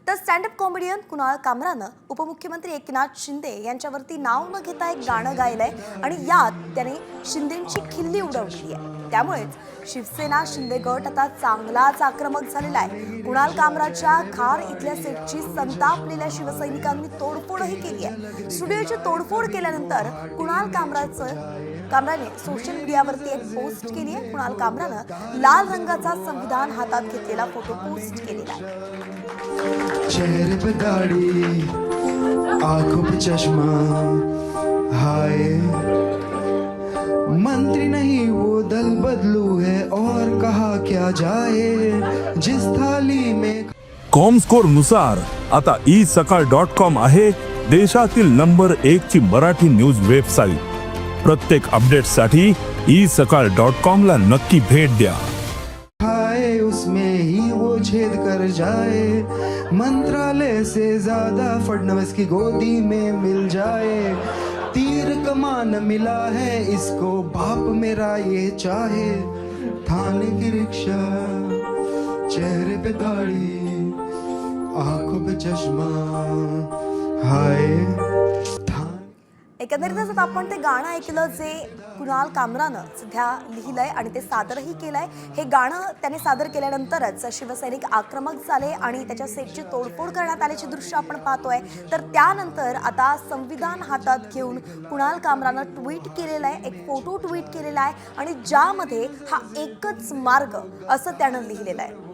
तर stand up comedian Kunal कामरानं उपमुख्यमंत्री एकनाथ शिंदे यांच्यावरती नाव न घेता एक गाणं गायलंय आणि यात त्याने शिंदेंची खिल्ली उडवली आहे। त्यामुळेच शिवसेना शिंदे गट आता चांगलाच आक्रमक झालेला आहे। कुणाल कामराच्या खार इथल्या सेटची संतापलेल्या शिवसैनिकांनी तोडफोडही केली आहे। स्टुडिओची तोडफोड केल्यानंतर कुणाल कामराने सोशल मीडियावरती एक पोस्ट केली आहे। कुणाल कामरानं लाल रंगाचा संविधान हातात घेतलेला फोटो पोस्ट केलेला आहे। चेहरे पे दाढ़ी, आंखों पे चश्मा, हाय मंत्री नहीं वो दल बदलू है और कहा क्या जाए जिस थाली में। कॉमस्कोर नुसार आता isakal.com आहे देशातील नंबर 1 ची मराठी न्यूज वेबसाईट। प्रत्येक अपडेटसाठी isakal.com ला नक्की भेट द्या। हाय उसमें ही वो छेद कर जाए, मंत्रालय से ज्यादा फडणवीस की गोदी में मिल जाए। तीर कमान मिला है इसको बाप मेरा ये चाहे, थाने की रिक्शा, चेहरे पे दाढ़ी, आंखों पे चश्मा, हाय। एकंदरीतच आता आपण ते गाणं ऐकलं जे कुणाल कामरानं सध्या लिहिलंय आणि ते सादरही केलंय। हे गाणं त्याने सादर केल्यानंतरच शिवसैनिक आक्रमक झाले आणि त्याच्या सेटची तोडफोड करण्यात आल्याचे दृश्य आपण पाहतोय। तर त्यानंतर आता संविधान हातात घेऊन कुणाल कामरानं ट्विट केलेलं आहे, एक फोटो ट्विट केलेला आहे आणि ज्यामध्ये हा एकच मार्ग असं त्यानं लिहिलेलं आहे।